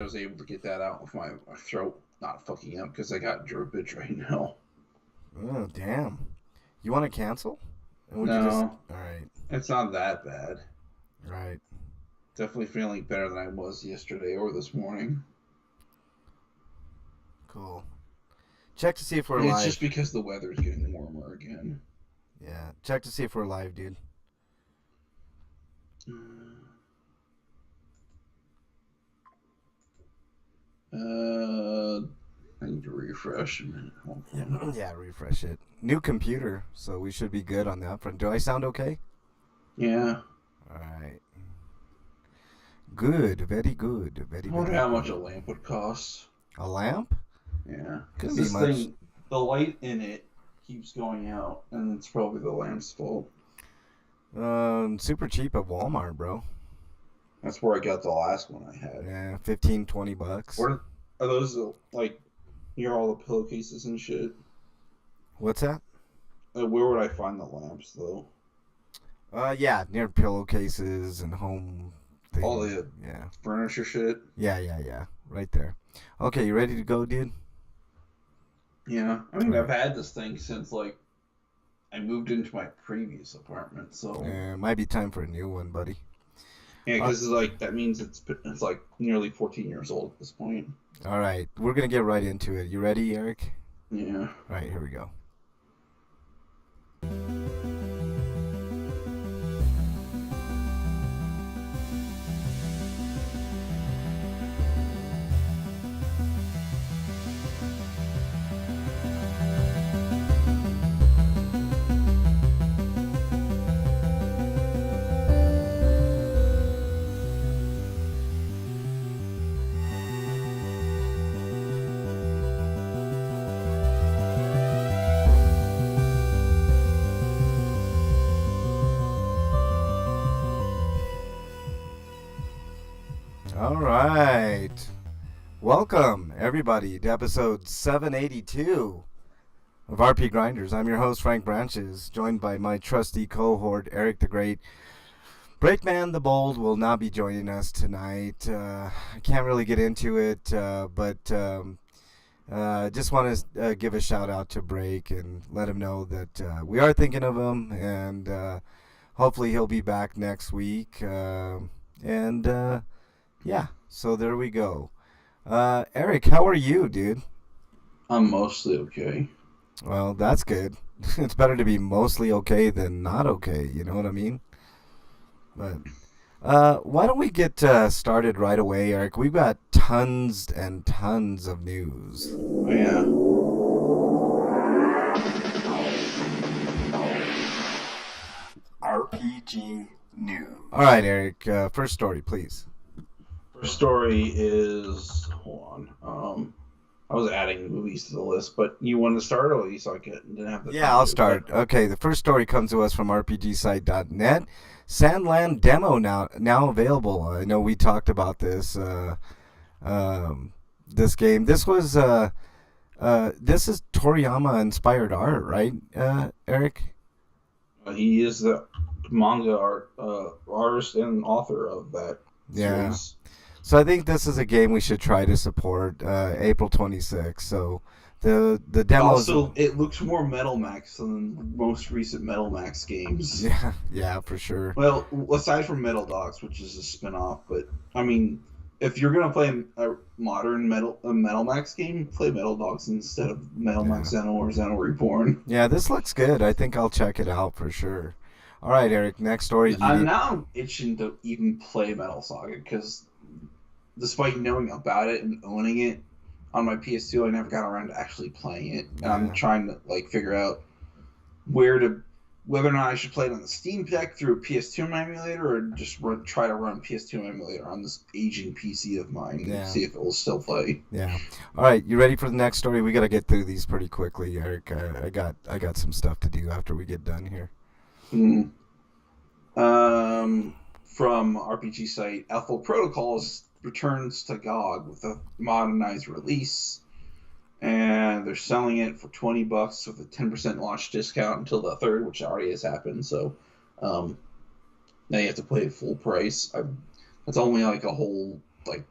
I was able to get that out with my throat not fucking up because I got drippage right now. Oh, damn. You want to cancel? And would you just. No, Alright. it's not that bad. Right. Definitely feeling better than I was yesterday or this morning. Cool. Check to see if we're It's live. just because the weather is getting warmer again. Yeah. Check to see if we're live, dude. I need to refresh a minute. Hold Yeah. on. Yeah, refresh it. New computer, so we should be good on the upfront. Do I sound okay? Yeah. Alright. Good. Very good. Very, I wonder very how much a good. lamp would cost. A lamp? Yeah. Because Couldn't be this much. thing, the light in it keeps going out, and it's probably the lamp's fault. Super cheap at Walmart, bro. That's where I got the last one I had. Yeah, 15, $20. Where are those like near all the pillowcases and shit? What's that? Where would I find the lamps though? Yeah, near pillowcases and home All thing. the Yeah. furniture shit. Yeah. Right there. Okay, you ready to go, dude? Yeah, I All mean I've right. had this thing since like I moved into my previous apartment, so Might be time for a new one, buddy. yeah, Uh, because like that means it's like nearly 14 years old at this point. all right, we're gonna get right into it. You ready, Eric? Yeah. All right, here we go. All right, welcome everybody to episode 782 of RPGrinders. I'm your host Frank Branches, joined by my trusty cohort Eric the Great. Breakman the Bold will not be joining us tonight. I can't really get into it, but just want to give a shout out to Break and let him know that we are thinking of him, and hopefully he'll be back next week. And yeah, so there we go. Eric, how are you, dude? I'm mostly okay. Well, that's good. It's better to be mostly okay than not okay. You know what I mean? But why don't we get started right away, Eric? We've got tons and tons of news. Oh, yeah. RPG news. All right, Eric. First story, please. First story is hold on. I was adding movies to the list, but you want to start early so I didn't have the Yeah, time I'll to. start. Okay, the first story comes to us from RPGsite.net. Sandland demo now available. I know we talked about this this game. This is Toriyama inspired art, right, Eric? He is the manga artist and author of that Yeah. series. So I think this is a game we should try to support. April 26th. So the demos. Also, it looks more Metal Max than most recent Metal Max games. Yeah, for sure. Well, aside from Metal Dogs, which is a spin-off, but I mean, if you're gonna play a modern Metal Max game, play Metal Dogs instead of Metal Yeah. Max Xeno or Xeno Reborn. Yeah, this looks good. I think I'll check it out for sure. All right, Eric. Next story. I'm now itching to even play Metal Saga because, despite knowing about it and owning it on my PS2, I never got around to actually playing it. And I'm trying to like figure out whether or not I should play it on the Steam Deck through a PS2 emulator or just try to run PS2 emulator on this aging PC of mine and see if it will still play. Yeah. All right, you ready for the next story? We got to get through these pretty quickly, Eric. I got some stuff to do after we get done here. From RPG site, Alpha Protocols returns to GOG with a modernized release, and they're selling it for $20 with a 10% launch discount until the 3rd, which already has happened. So now you have to pay full price. That's only like a whole like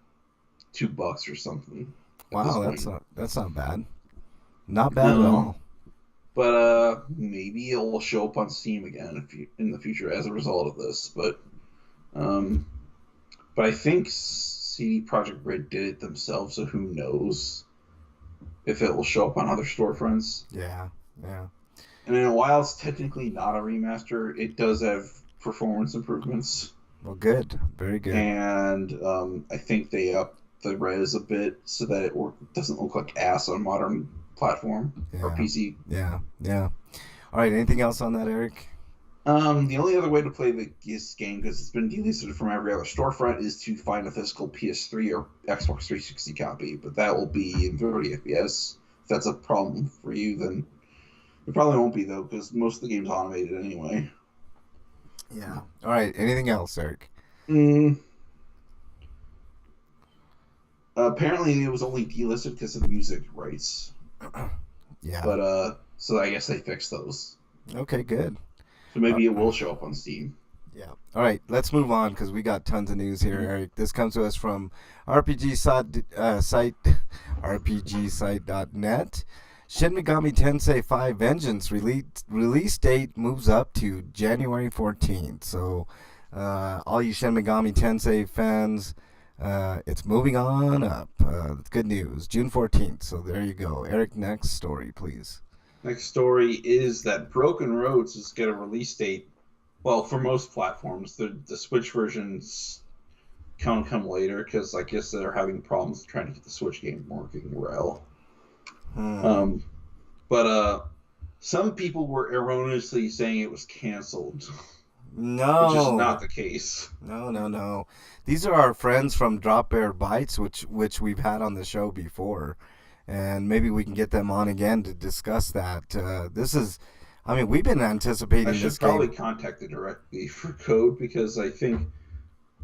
$2 or something at this Wow, point. that's not bad. Not bad at Um, all. but maybe it will show up on Steam again in the future as a result of this. Um, but I think CD Projekt Red did it themselves, so who knows if it will show up on other storefronts. Yeah, yeah. And while it's technically not a remaster, it does have performance improvements. Well, good. Very good. And I think they upped the res a bit so that it doesn't look like ass on modern platform or Yeah, PC. yeah, yeah. All right. Anything else on that, Eric? The only other way to play this game, because it's been delisted from every other storefront, is to find a physical PS3 or Xbox 360 copy. But that will be in 30 FPS. If that's a problem for you, then it probably won't be, though, because most of the game's automated anyway. Yeah. All right. Anything else, Eric? Mm, apparently, it was only delisted because of the music rights. Yeah. But so I guess they fixed those. Okay. Good. So maybe it will show up on Steam. Yeah. All right. Let's move on because we got tons of news here, Eric. This comes to us from RPG site RPGsite.net. Shin Megami Tensei 5 Vengeance release date moves up to January 14th. So, all you Shin Megami Tensei fans, it's moving on up. Good news. June 14th. So, there you go. Eric, next story, please. Next story is that Broken Roads is get a release date. Well, for most platforms, the Switch versions come later because I guess they're having problems trying to get the Switch game working well. But some people were erroneously saying it was canceled. No. Which is not the case. No. These are our friends from Drop Bear Bites, which we've had on the show before. And maybe we can get them on again to discuss that. We've been anticipating this game. I should probably contact them directly for code because I think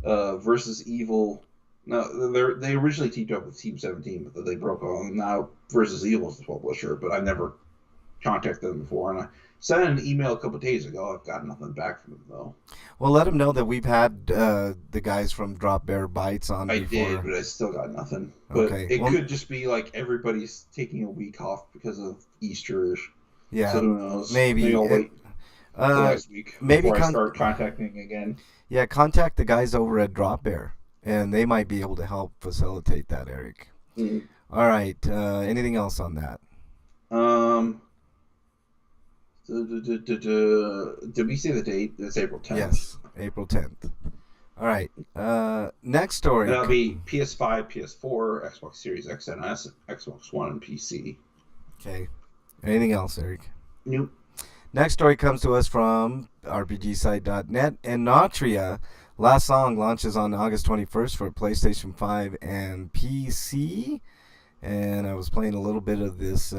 Versus Evil. No, they originally teamed up with Team 17, but they broke on. Now Versus Evil is the publisher, but I've never contacted them before. And I sent an email a couple of days ago. I've got nothing back from them though. Well, let them know that we've had the guys from Drop Bear Bites on before. I did, but I still got nothing. But okay. It could just be like everybody's taking a week off because of Easter. Yeah. So who knows? Maybe I'll wait till next week before I start contacting again. Yeah, contact the guys over at Drop Bear, and they might be able to help facilitate that, Eric. Mm-hmm. All right. Anything else on that? Did we say the date? It's April 10th. Yes, April 10th. All right. Next story. That'll be PS5, PS4, Xbox Series X and S, Xbox One, and PC. Okay. Anything else, Eric? Nope. Next story comes to us from RPGsite.net. And Nautria, Last Song launches on August 21st for PlayStation 5 and PC. And I was playing a little bit of this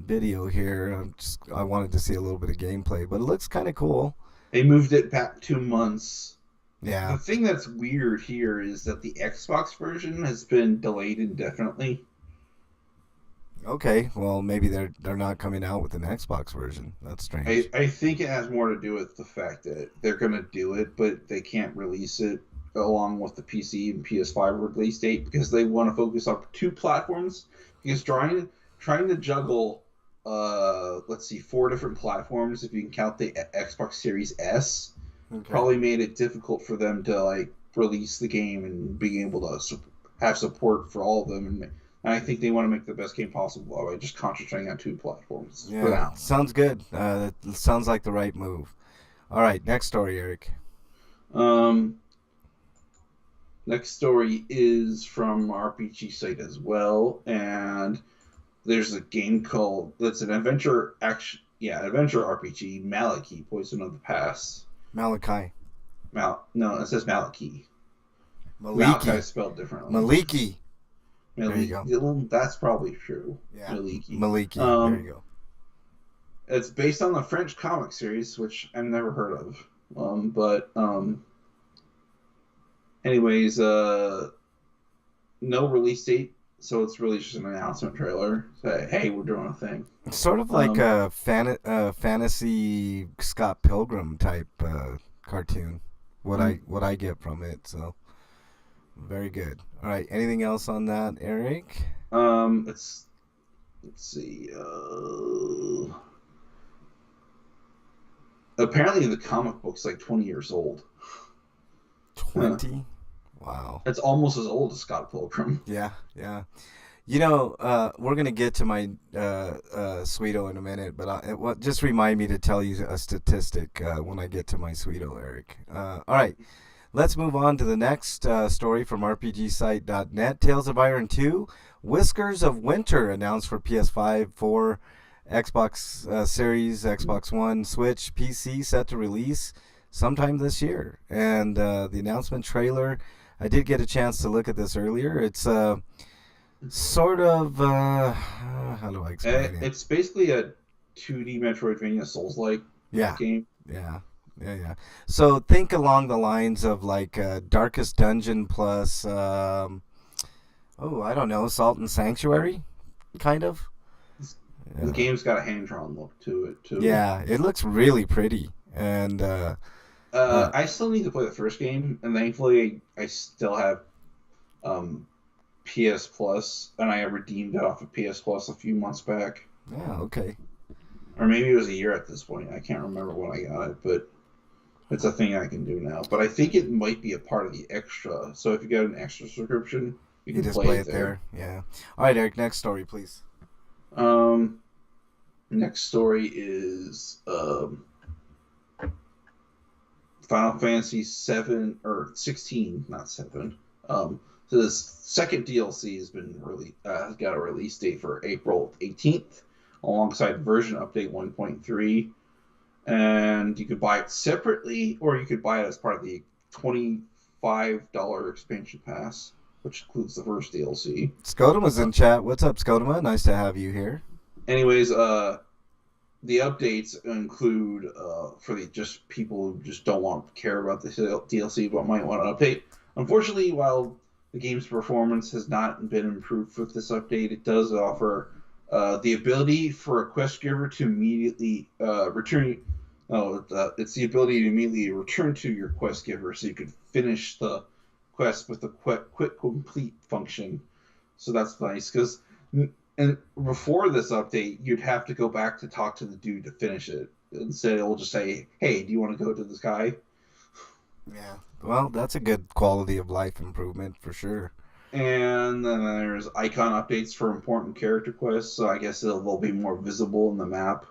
video here. I wanted to see a little bit of gameplay, but it looks kind of cool. They moved it back 2 months. Yeah. The thing that's weird here is that the Xbox version has been delayed indefinitely. Okay, well maybe they're not coming out with an Xbox version. That's strange. I think it has more to do with the fact that they're going to do it, but they can't release it along with the PC and PS5 release date because they want to focus on 2 platforms. Because trying to juggle, 4 different platforms if you can count the Xbox Series S, probably made it difficult for them to release the game and being able to have support for all of them. And I think they want to make the best game possible by just concentrating on 2 platforms. Yeah, for now. Sounds good. That sounds like the right move. All right, next story, Eric. Next story is from RPG site as well, and there's a game that's an adventure RPG, Maliki, Poison of the Past. Malachi. No, it says Maliki. Maliki. Malachi is spelled differently. Maliki. There you go. That's probably true. Yeah. Maliki. There you go. It's based on the French comic series, which I've never heard of. Anyways, no release date, so it's really just an announcement trailer. Say, hey, we're doing a thing. It's sort of like a fantasy Scott Pilgrim type cartoon. What I get from it. So Very good. All right. Anything else on that, Eric? Let's see. Apparently, the comic book's like 20 years old. 20? Wow. It's almost as old as Scott Pilgrim. Yeah, yeah. We're gonna get to my Sweeto in a minute, but just remind me to tell you a statistic when I get to my Sweeto, Eric. All right, let's move on to the next story from RPGsite.net. Tales of Iron 2, Whiskers of Winter announced for PS5, 4, Xbox Series, Xbox One, Switch, PC, set to release sometime this year. And the announcement trailer, I did get a chance to look at this earlier. It's sort of how do I explain it? It's basically a 2D Metroidvania Souls-like game. Yeah. So think along the lines of like Darkest Dungeon plus I don't know, Salt and Sanctuary, kind of. The game's got a hand-drawn look to it too. Yeah, it looks really pretty, and I still need to play the first game, and thankfully I still have PS Plus, and I redeemed it off of PS Plus a few months back. Yeah, okay. Or maybe it was a year at this point. I can't remember when I got it, but it's a thing I can do now. But I think it might be a part of the extra. So if you get an extra subscription, you can just play it there. Yeah. All right, Eric. Next story, please. Next story is Final Fantasy 7 or 16, not 7. So this second DLC has been got a release date for April 18th, alongside version update 1.3, and you could buy it separately, or you could buy it as part of the $25 expansion pass, which includes the first DLC. Scotima's in chat. What's up, Scotima? Nice to have you here. Anyways, the updates include for the just people who just don't want to care about the DLC but might want an update. Unfortunately, while the game's performance has not been improved with this update, it does offer the ability for a quest giver to immediately return. It's the ability to immediately return to your quest giver, so you could finish the quest with the quick complete function. So that's nice, because and before this update, you'd have to go back to talk to the dude to finish it. Instead, it will just say, "Hey, do you want to go to this guy?" Yeah. Well, that's a good quality of life improvement for sure. And then there's icon updates for important character quests, so I guess they'll be more visible in the map.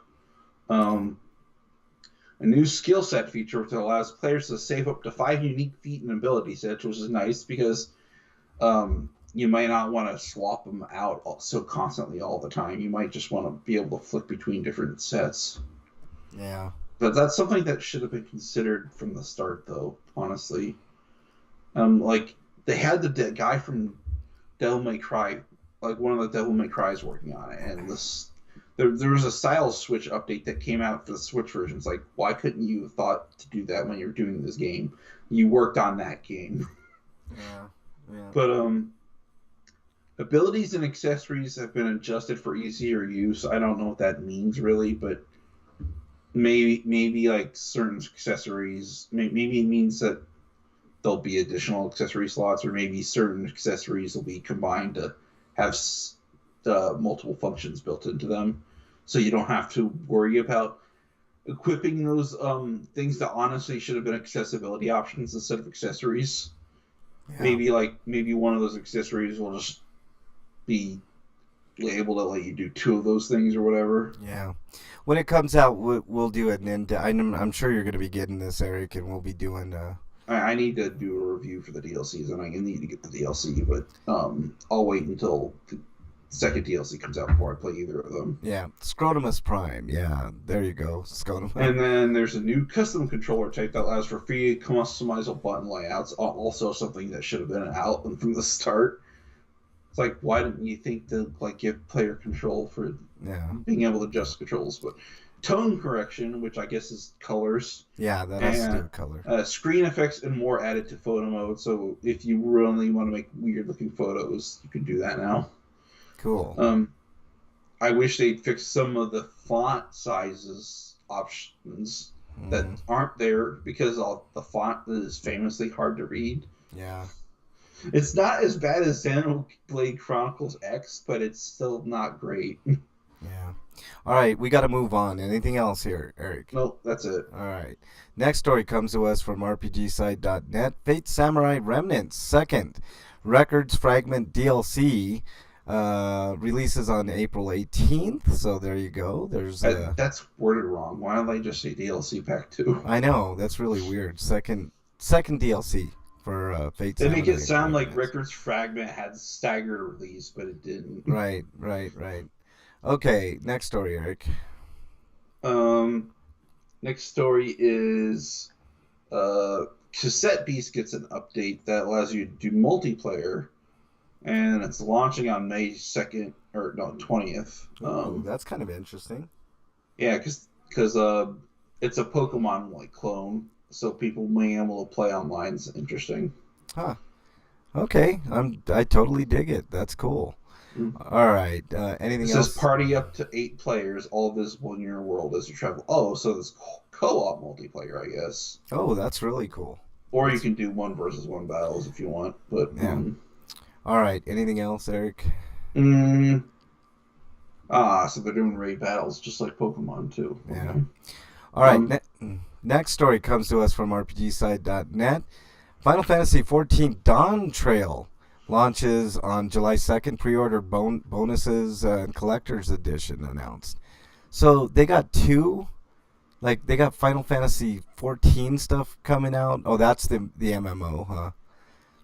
A new skill set feature that allows players to save up to 5 unique feat and ability sets, which is nice because you might not want to swap them out so constantly all the time. You might just want to be able to flick between different sets. Yeah. But that's something that should have been considered from the start, though, honestly. Like, they had the guy from Devil May Cry, like one of the Devil May Cries working on it, and there was a style switch update that came out for the Switch versions. Like, why couldn't you have thought to do that when you were doing this game? You worked on that game. Yeah. But, abilities and accessories have been adjusted for easier use. I don't know what that means, really, but maybe like certain accessories, maybe it means that there'll be additional accessory slots, or maybe certain accessories will be combined to have multiple functions built into them, so you don't have to worry about equipping those things that honestly should have been accessibility options instead of accessories. Yeah. Maybe one of those accessories will just be able to let you do 2 of those things or whatever. Yeah. When it comes out, we'll do it, and I'm sure you're going to be getting this, Eric, and we'll be doing. I need to do a review for the DLCs, and I need to get the DLC, but I'll wait until the second DLC comes out before I play either of them. Yeah, Scrotumus Prime. Yeah, there you go, Scrotum. And then there's a new custom controller type that allows for free customizable button layouts. Also, something that should have been out from the start. It's like, why didn't you think to give player control for being able to adjust controls? But tone correction, which I guess is colors. Yeah, that has to do with color. Screen effects and more added to photo mode. So if you really want to make weird looking photos, you can do that now. Cool. I wish they'd fix some of the font sizes options that aren't there, because the font is famously hard to read. Yeah. It's not as bad as Xenoblade Chronicles X, but it's still not great. Yeah. All right, we got to move on. Anything else here, Eric? Nope, that's it. All right. Next story comes to us from RPGsite.net. Fate Samurai Remnants Second Records Fragment DLC releases on April 18th. So there you go. There's That's worded wrong. Why don't they just say DLC Pack 2? I know that's really weird. Second DLC for Fate They Samurai. make it sound like Remnants. Records Fragment had staggered release, but it didn't. Right. Okay, next story, Eric. Um, Next story is Cassette Beast gets an update that allows you to do multiplayer, and it's launching on May 2nd, or no, 20th. Ooh, that's kind of interesting. Yeah, because it's a Pokemon like clone, so people being able to play online is interesting. Huh. Okay, I totally dig it. That's cool. Mm. All right. It Anything says else? party up to 8 players, all visible in your world as you travel. Oh, so there's co-op multiplayer, I guess. Oh, that's really cool. Or you That's can do one versus one battles if you want. But yeah. All right. Anything else, Eric? mm, so they're doing raid battles just like Pokemon too. Yeah. Okay. All right. Um, Next story comes to us from RPGside.net. Final Fantasy XIV Dawn Trail launches on July 2nd. Pre-order bonuses and collector's edition announced. So they got two. Like they got Final Fantasy 14 stuff coming out. Oh, that's the MMO, huh?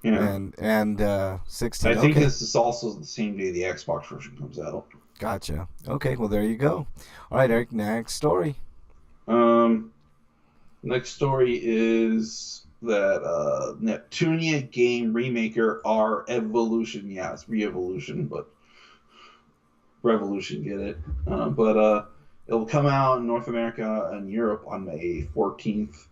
yeah. And 16. I think Okay, this is also the same day the Xbox version comes out. gotcha. Okay, well there you go. All right, Eric. Next story. Um, Next story is that Neptunia game remaker R Evolution. Yeah, it's Re-Evolution, but Revolution, get it? But it'll come out in North America and Europe on May 14th,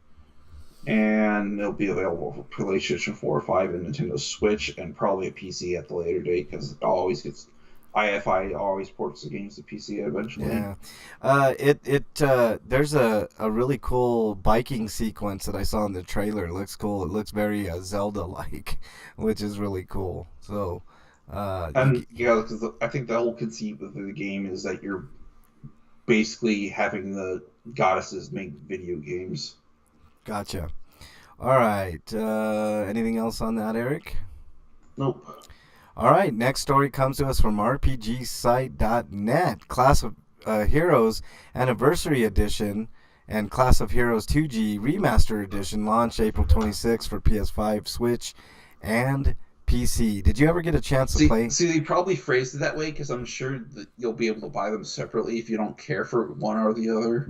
and it'll be available for PlayStation 4 or 5 and Nintendo Switch, and probably a PC at the later date because it always gets IFI always ports the games to PC eventually. Yeah. There's a really cool biking sequence that I saw in the trailer. It looks cool. It looks very Zelda like, which is really cool. So, And yeah, because I think the whole conceit of the game is that you're basically having the goddesses make video games. gotcha. All right. Anything else on that, Eric? Nope. All right, next story comes to us from RPGsite.net. Class of Heroes Anniversary Edition and Class of Heroes 2G Remaster Edition launch April 26th for PS5, Switch, and PC. Did you ever get a chance to play? See, they probably phrased it that way because I'm sure that you'll be able to buy them separately if you don't care for one or the other.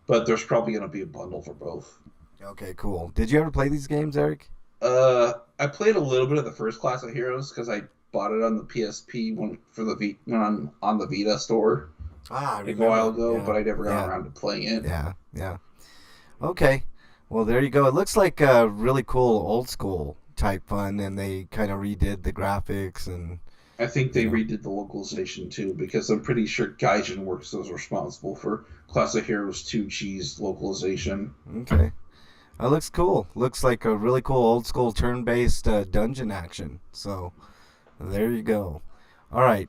But there's probably going to be a bundle for both. Okay, cool. Did you ever play these games, Eric? I played a little bit of the first Class of Heroes because I bought it on the PSP when on the Vita store Ah, I like remember. a while ago, Yeah. but I never got Yeah. around to playing it. Yeah. Okay. Well, there you go. It looks like a really cool old school type fun, and they kind of redid the graphics and I think you they know. redid the localization too because I'm pretty sure Gaijin Works was responsible for Class of Heroes 2 G's localization. Okay. That looks cool. Looks like a really cool old school turn-based dungeon action. So there you go. All right.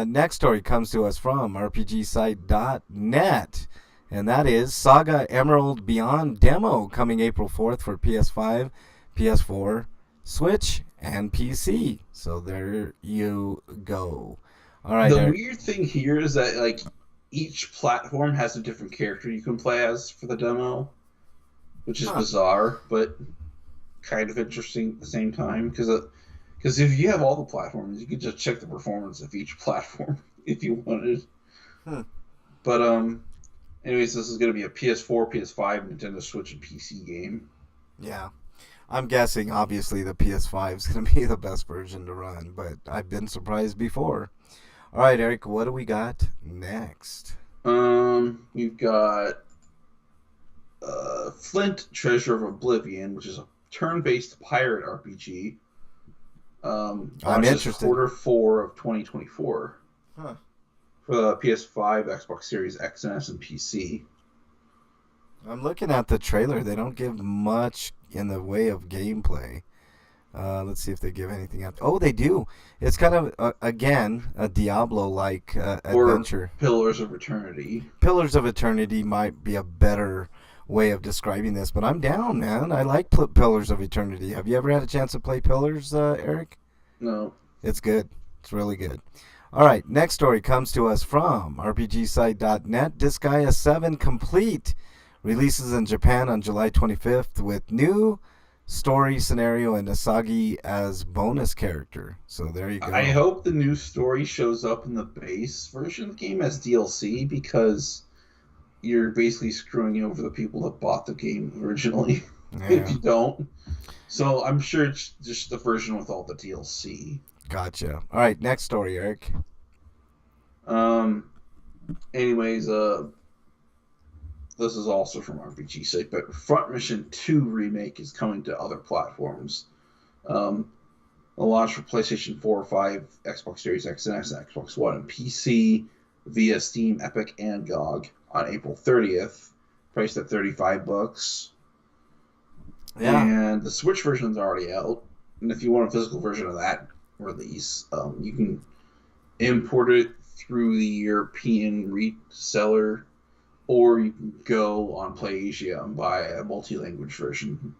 Next story comes to us from RPGsite.net, and that is Saga Emerald Beyond demo coming April 4th for PS5, PS4, Switch, and PC. So there you go. All right. The weird thing here is that like each platform has a different character you can play as for the demo, which is Huh. bizarre, but kind of interesting at the same time. Because if you have all the platforms, you could just check the performance of each platform if you wanted. Hmm. But anyways, this is going to be a PS4, PS5, Nintendo Switch, and PC game. Yeah. I'm guessing, obviously, the PS5 is going to be the best version to run, but I've been surprised before. All right, Eric, what do we got next? We've got Flint Treasure of Oblivion, which is a turn-based pirate RPG. I'm Launches interested. Q4 of 2024 Huh. for the PS5, Xbox Series X and S, and PC. I'm looking at the trailer. They don't give much in the way of gameplay. Let's see if they give anything out. Oh, they do. It's kind of, again, a Diablo-like Or adventure. Pillars of Eternity. Pillars of Eternity might be a better way of describing this, but I'm down, man. I like Pillars of Eternity. Have you ever had a chance to play Pillars, Eric? No. It's good. It's really good. All right, next story comes to us from RPGsite.net. Disgaea 7 Complete releases in Japan on July 25th with new story scenario and Asagi as bonus character. So there you go. I hope the new story shows up in the base version of the game as DLC, because you're basically screwing over the people that bought the game originally if you don't. So I'm sure it's just the version with all the DLC. Gotcha. All right, next story, Eric. Anyways, this is also from RPG Site, but Front Mission 2 Remake is coming to other platforms. It'll launch for PlayStation 4, 5, Xbox Series X and S, and Xbox One, and PC via Steam, Epic, and GOG on April 30th, priced at $35. Yeah. And the Switch version is already out. And if you want a physical version of that release, you can import it through the European reseller, or you can go on PlayAsia and buy a multi-language version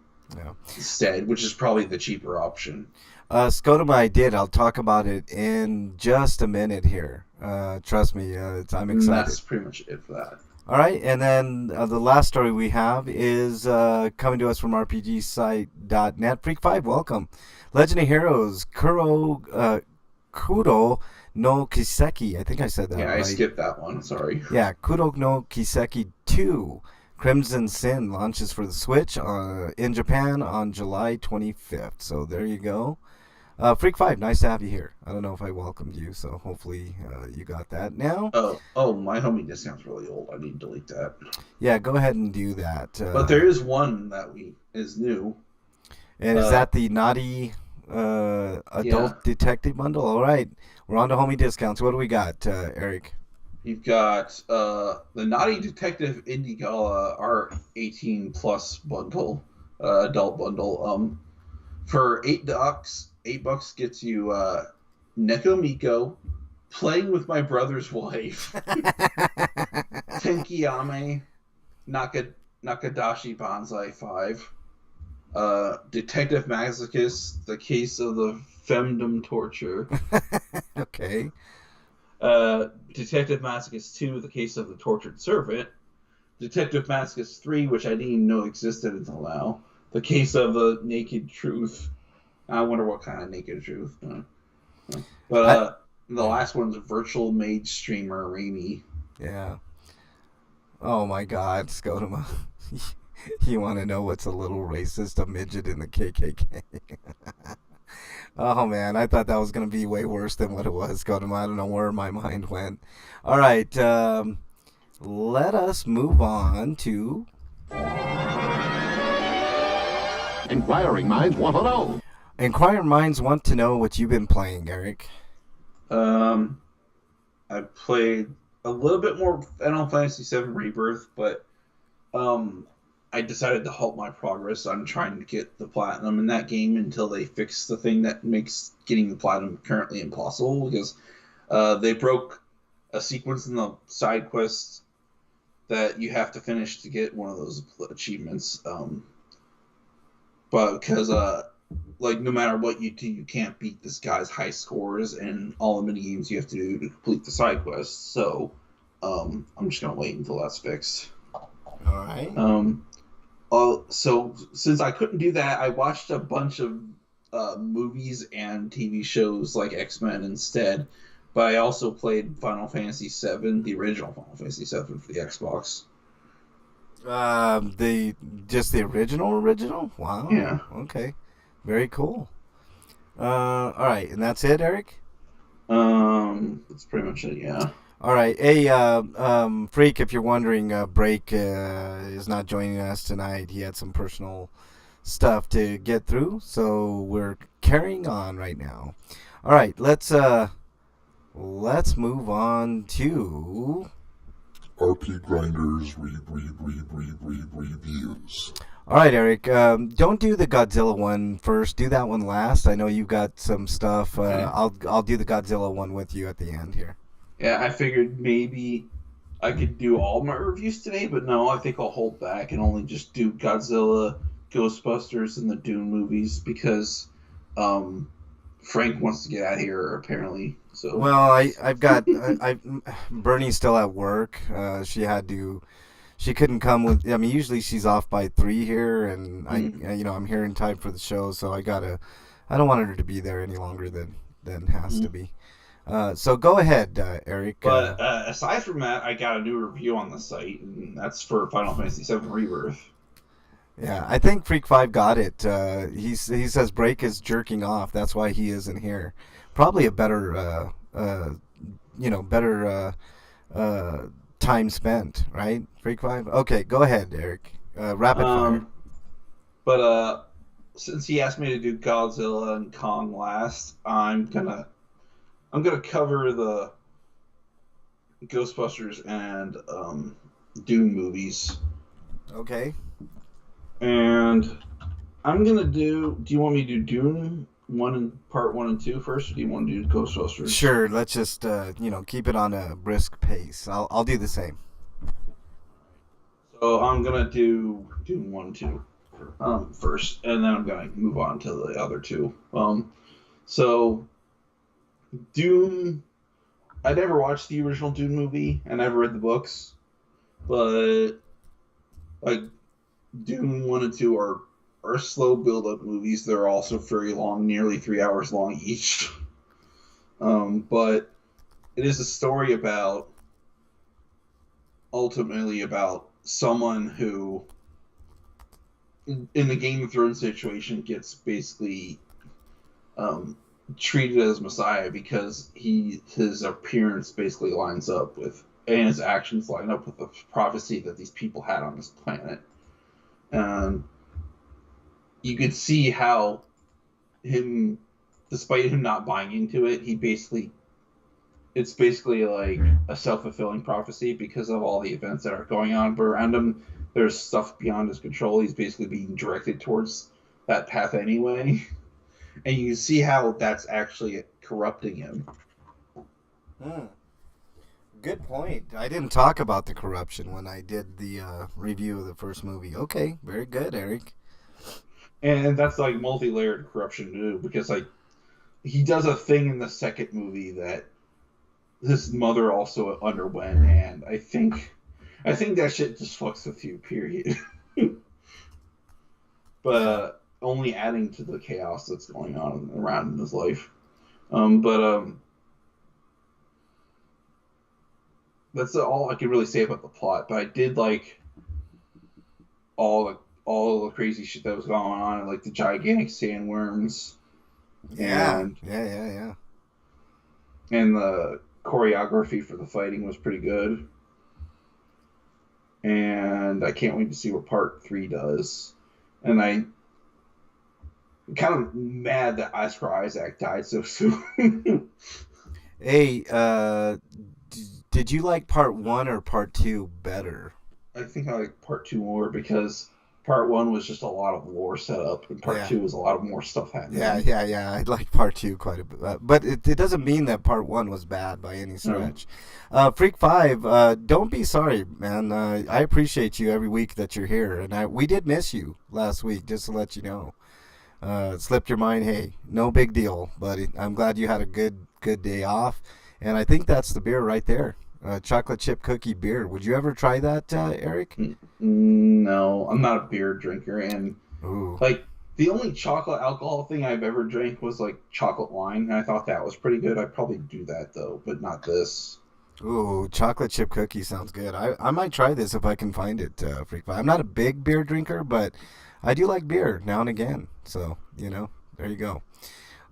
instead, which is probably the cheaper option. Scotoma, I did. I'll talk about it in just a minute here. Trust me, I'm excited. That's pretty much it for that. All right, and then the last story we have is coming to us from RPGsite.net. Freak 5, welcome. Legend of Heroes, Kudo no Kiseki. I think I said that right. Yeah, I skipped that one. Sorry. Yeah, Kudo no Kiseki 2. Crimson Sin launches for the Switch in Japan on July 25th. So there you go. Freak 5, nice to have you here. I don't know if I welcomed you, so hopefully you got that now. Oh, my homie discount's really old. I need to delete that. Yeah, go ahead and do that. But there is one that is new. And is that the Naughty Adult Detective Bundle? All right, we're on to homie discounts. What do we got, Eric? You've got the Naughty Detective Indie Gala R18 Plus bundle, adult bundle. For $8 gets you Neko Miko, Playing with My Brother's Wife, Tenkiyame, Nakadashi Banzai 5, Detective Masochist, The Case of the Femdom Torture. Okay. Detective Masochist 2, The Case of the Tortured Servant. Detective Masochist 3, which I didn't even know existed until now. The Case of the Naked Truth. I wonder what kind of naked truth. But the last one's Virtual Mage Streamer Raimi. Yeah. Oh my God, Scotoma. You want to know what's a little racist? A midget in the KKK. Oh man, I thought that was going to be way worse than what it was, Scotoma. I don't know where my mind went. All right, let us move on to... Inquiring minds want to know. Inquiring minds want to know what you've been playing, Eric. I played a little bit more Final Fantasy VII Rebirth, but I decided to halt my progress on trying to get the platinum in that game until they fix the thing that makes getting the platinum currently impossible, because they broke a sequence in the side quests that you have to finish to get one of those achievements. But because no matter what you do, you can't beat this guy's high scores and all the mini games you have to do to complete the side quests. So I'm just gonna wait until that's fixed. All right. So since I couldn't do that, I watched a bunch of movies and TV shows like X-Men instead. But I also played Final Fantasy VII, the original Final Fantasy VII for the Xbox. Just the original? Wow. Yeah. Okay. Very cool. All right, and that's it, Eric? That's pretty much it, yeah. All right. Hey, Freak, if you're wondering, Break is not joining us tonight. He had some personal stuff to get through, so we're carrying on right now. All right, let's move on to RPGrinders reviews. All right, Eric. Don't do the Godzilla one first. Do that one last. I know you've got some stuff. Okay. I'll do the Godzilla one with you at the end here. Yeah, I figured maybe I could do all my reviews today, but no, I think I'll hold back and only just do Godzilla, Ghostbusters, and the Dune movies because um, Frank wants to get out of here apparently. So Well, I've got Bernie's still at work. She couldn't come with. I mean, usually she's off by 3 here, and I'm here in time for the show, so I don't want her to be there any longer than has to be. So go ahead, Eric. But aside from that, I got a new review on the site, and that's for Final Fantasy VII Rebirth. Yeah, I think Freak Five got it. He says Break is jerking off. That's why he isn't here. Probably a better time spent, right? Freak Five. Okay, go ahead, Eric. Rapid fire. But since he asked me to do Godzilla and Kong last, I'm gonna cover the Ghostbusters and Dune movies. Okay. And I'm gonna do. Do you want me to do Dune part 1 and 2 first, or do you want to do Ghostbusters? Sure. Let's just keep it on a brisk pace. I'll do the same. So I'm gonna do Dune 1 and 2 first, and then I'm gonna move on to the other two. So Dune. I never watched the original Dune movie. I never read the books, but like Dune 1 and 2 are slow build up movies. They're also very long, nearly 3 hours long each. But it is a story ultimately about someone who, in the Game of Thrones situation, gets basically treated as Messiah because his appearance basically lines up with, and his actions line up with the prophecy that these people had on this planet. And you could see how despite him not buying into it, it's basically like a self-fulfilling prophecy because of all the events that are going on around him. There's stuff beyond his control. He's basically being directed towards that path anyway. And you can see how that's actually corrupting him. Good point. I didn't talk about the corruption when I did the review of the first movie. Okay, very good, Eric. And that's like multi-layered corruption too, because like he does a thing in the second movie that his mother also underwent, and I think that shit just fucks with you, period. But only adding to the chaos that's going on around in his life. That's all I can really say about the plot. But I did like all the crazy shit that was going on, like the gigantic sandworms. Yeah. And, Yeah. And the choreography for the fighting was pretty good. And I can't wait to see what part 3 does. And I'm kind of mad that Oscar Isaac died so soon. Hey, did you like part 1 or part 2 better? I think I like part 2 more because part 1 was just a lot of lore set up, and part 2 was a lot of more stuff happening. Yeah. I like part 2 quite a bit, but it doesn't mean that part 1 was bad by any stretch. Freak 5, don't be sorry, man. I appreciate you every week that you're here, and we did miss you last week, just to let you know. It slipped your mind. Hey, no big deal, buddy. I'm glad you had a good day off, and I think that's the beer right there. Chocolate chip cookie beer. Would you ever try that, Eric? No, I'm not a beer drinker, and Ooh. like the only chocolate alcohol thing I've ever drank was like chocolate wine, and I thought that was pretty good. I'd probably do that though, but not this. Ooh, chocolate chip cookie sounds good. I might try this if I can find it, Freak Five. I'm not a big beer drinker, but I do like beer now and again. So, there you go.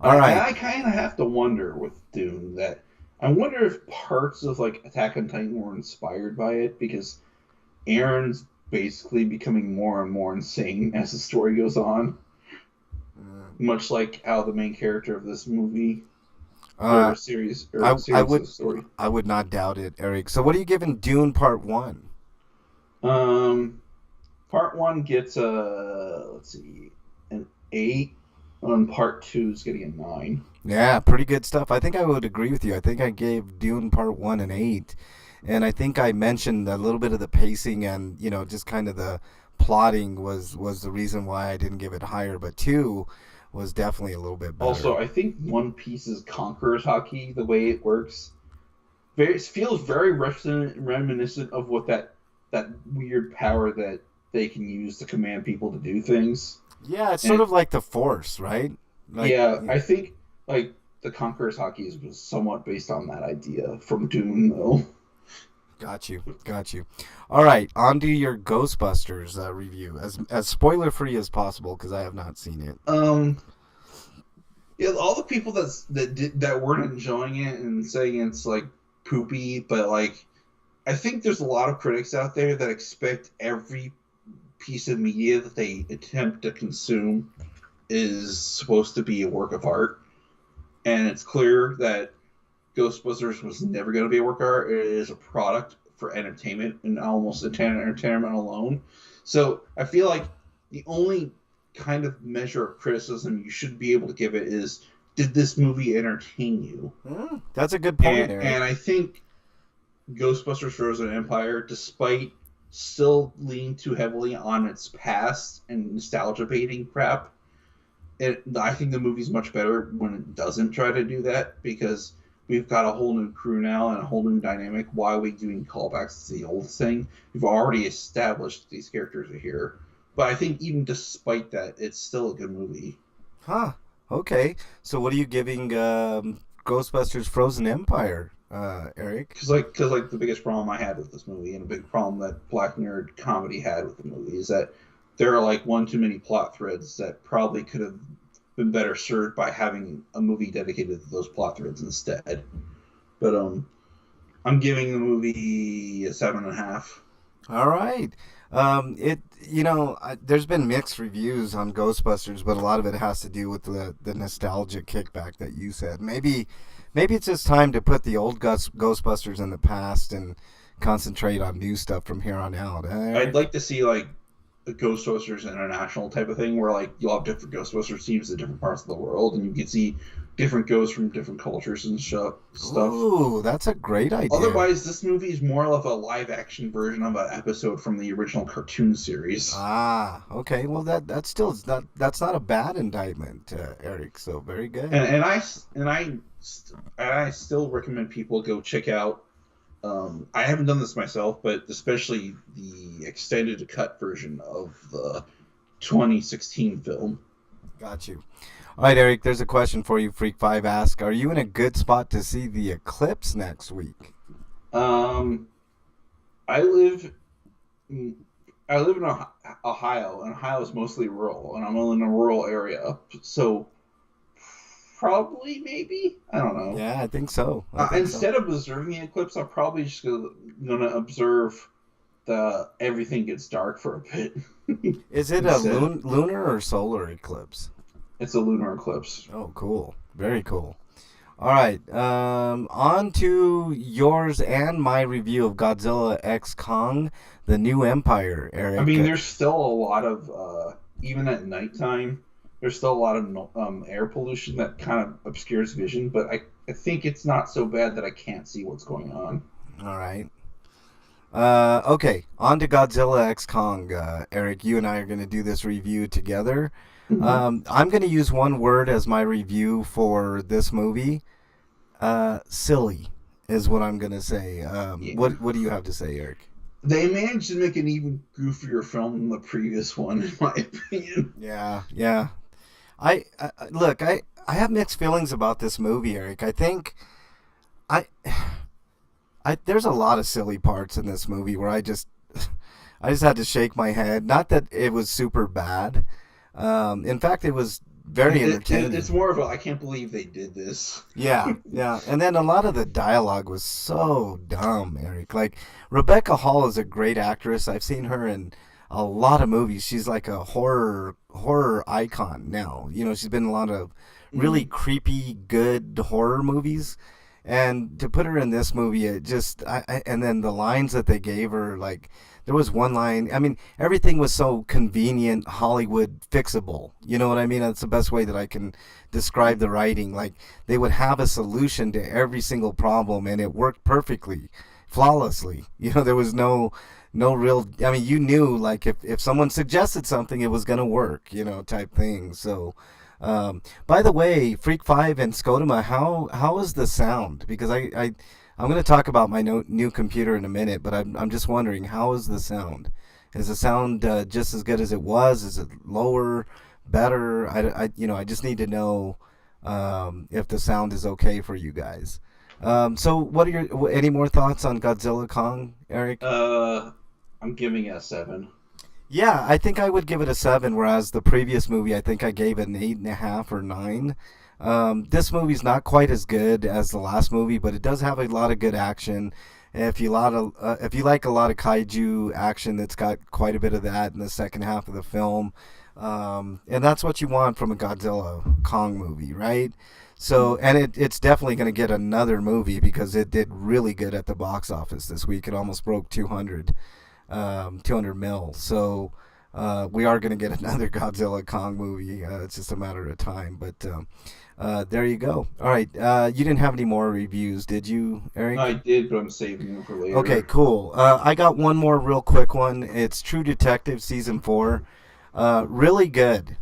All right. I kind of have to wonder with Dune that I wonder if parts of like Attack on Titan were inspired by it because Aaron's basically becoming more and more insane as the story goes on. Much like how the main character of this movie series story. I would not doubt it, Eric. So what are you giving Dune Part 1? Part 1 gets an 8, and Part 2 is getting a 9. Yeah, pretty good stuff. I think I would agree with you. I think I gave Dune Part 1 an 8. And I think I mentioned a little bit of the pacing and, just kind of the plotting was the reason why I didn't give it higher. But 2 was definitely a little bit better. Also, I think One Piece's Conqueror's Haki, the way it works, feels very reminiscent of what that weird power that they can use to command people to do things. Yeah, it's sort of like the Force, right? I think like the Conqueror's Haki was somewhat based on that idea from Dune, though. Got you. All right, on to your Ghostbusters review, as spoiler free as possible because I have not seen it. Yeah, all the people that weren't enjoying it and saying it's like poopy, but like I think there's a lot of critics out there that expect every piece of media that they attempt to consume is supposed to be a work of art, and it's clear that Ghostbusters was never going to be a work of art. It is a product for entertainment and almost entertainment alone. So I feel like the only kind of measure of criticism you should be able to give it is, did this movie entertain you? That's a good point, Eric. And I think Ghostbusters Frozen Empire, despite still leaning too heavily on its past and nostalgia baiting crap, I think the movie's much better when it doesn't try to do that, because we've got a whole new crew now and a whole new dynamic. Why are we doing callbacks to the old thing? We've already established these characters are here. But I think even despite that, it's still a good movie. Huh. Okay. So what are you giving Ghostbusters Frozen Empire, Eric? Because the biggest problem I had with this movie, and a big problem that Black Nerd Comedy had with the movie, is that there are like one too many plot threads that probably could have been better served by having a movie dedicated to those plot threads instead. But I'm giving the movie a 7.5. All right. There's been mixed reviews on Ghostbusters, but a lot of it has to do with the nostalgia kickback that you said. Maybe it's just time to put the old Ghostbusters in the past and concentrate on new stuff from here on out. I'd like to see like the Ghostbusters International type of thing, where like you'll have different Ghostbusters teams in different parts of the world, and you can see different ghosts from different cultures and stuff. Ooh, that's a great idea. Otherwise, this movie is more of a live-action version of an episode from the original cartoon series. Ah, okay. Well, that's not a bad indictment, Eric. So very good. And I still recommend people go check out. I haven't done this myself, but especially the extended cut version of the 2016 film. Got you. All right, Eric, there's a question for you. Freak5 asks, are you in a good spot to see the eclipse next week? I live in Ohio, and Ohio is mostly rural, and I'm in a rural area, so probably, maybe, I don't know. Yeah, I think so. Instead of observing the eclipse, I'm probably just gonna observe everything gets dark for a bit. Is it a lunar or solar eclipse? It's a lunar eclipse. Oh, cool. Very cool. All right. On to yours and my review of Godzilla X Kong, The New Empire, Eric. I mean, there's still a lot of, even at nighttime, there's still a lot of air pollution that kind of obscures vision, but I think it's not so bad that I can't see what's going on. All right. Okay, on to Godzilla X Kong. Eric, you and I are going to do this review together. Mm-hmm. I'm going to use one word as my review for this movie. Silly is what I'm going to say. Yeah. What do you have to say, Eric? They managed to make an even goofier film than the previous one, in my opinion. Yeah. I have mixed feelings about this movie, Eric. I think there's a lot of silly parts in this movie where I just had to shake my head. Not that it was super bad. In fact, it was very entertaining. It's more of I can't believe they did this. Yeah. And then a lot of the dialogue was so dumb, Eric. Like, Rebecca Hall is a great actress. I've seen her in a lot of movies. She's like a horror icon now. She's been in a lot of really creepy, good horror movies. And to put her in this movie, it just, and then the lines that they gave her, like, there was one line, I mean, everything was so convenient, Hollywood fixable. You know what I mean? That's the best way that I can describe the writing. Like, they would have a solution to every single problem, and it worked perfectly, flawlessly. You know, there was no real, I mean, you knew, like, if someone suggested something, it was going to work, you know, type thing. So, by the way, Freak 5 and Scotoma, how is the sound? Because I'm going to talk about my new computer in a minute, but I'm just wondering, how is the sound? Is the sound just as good as it was? Is it lower, better? I just need to know if the sound is okay for you guys. So what are any more thoughts on Godzilla Kong, Eric? I'm giving it a 7. Yeah, I think I would give it a 7, whereas the previous movie, I think I gave it an 8.5 or 9. This movie's not quite as good as the last movie, but it does have a lot of good action. If you like a lot of kaiju action, that's got quite a bit of that in the second half of the film, and that's what you want from a Godzilla Kong movie, right? So, and it's definitely going to get another movie because it did really good at the box office this week. It almost broke 200 mil. So we are going to get another Godzilla Kong movie. It's just a matter of time. But there you go. All right. You didn't have any more reviews, did you, Eric? I did, but I'm saving them for later. Okay, cool. I got one more real quick one. It's True Detective Season 4. Really good.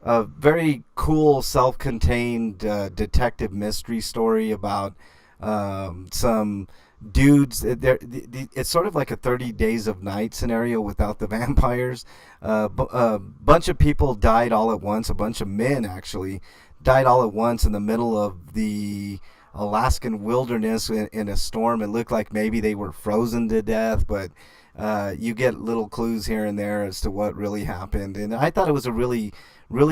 A very cool, self-contained detective mystery story about some dudes. It's sort of like a 30 Days of Night scenario without the vampires. A bunch of people died all at once. A bunch of men, actually, died all at once in the middle of the Alaskan wilderness in a storm. It looked like maybe they were frozen to death, but you get little clues here and there as to what really happened. And I thought it was a really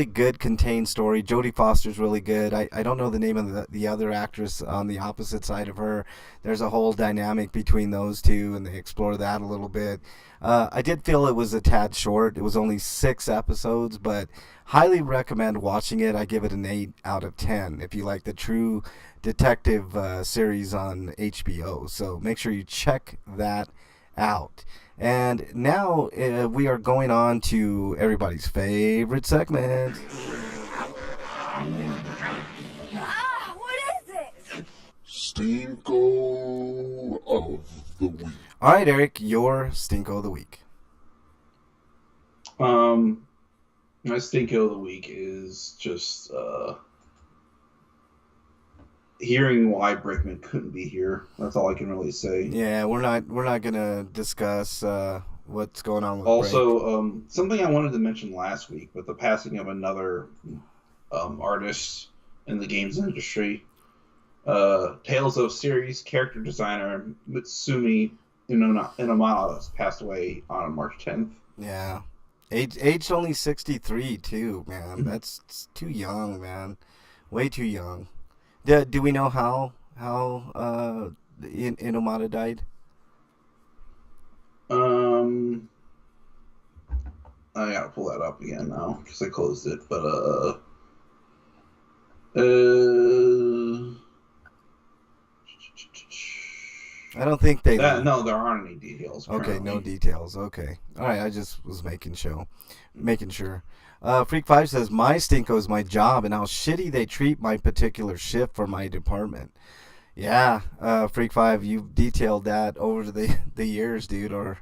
good contained story. Jodie Foster's really good. I don't know the name of the other actress on the opposite side of her. There's a whole dynamic between those two, and they explore that a little bit. I did feel it was a tad short. It was only 6 episodes, but highly recommend watching it. I give it an 8 out of 10 if you like the True Detective series on HBO. So make sure you check that out. And now we are going on to everybody's favorite segment. What is it? Stinko of the week. All right, Eric, your Stinko of the week. My Stinko of the week is just hearing why Brickman couldn't be here. That's all I can really say. Yeah, we're not gonna discuss what's going on with also something I wanted to mention last week, but the passing of another artist in the games industry. Tales of series character designer Mitsumi Inomata passed away on March 10th. Yeah, aged only 63 too, man. That's too young, man. Way too young. Do we know how Inomata died? I gotta pull that up again now because I closed it. But I don't think they. No, there aren't any details. Okay, Apparently. no details. Okay, all right. I just was making sure. Freak 5 says my Stinko is my job and how shitty they treat my particular shift for my department. Yeah, Freak 5, you've detailed that over the years, dude, or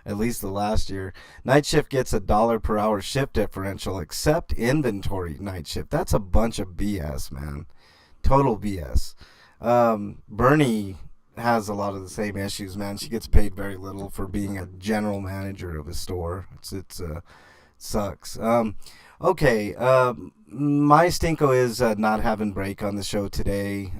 at least the last year. Night shift gets $1 per hour shift differential, except inventory night shift. That's a bunch of BS, man. Total BS. Bernie has a lot of the same issues, man. She gets paid very little for being a general manager of a store. It's sucks. Okay, my Stinko is not having Break on the show today.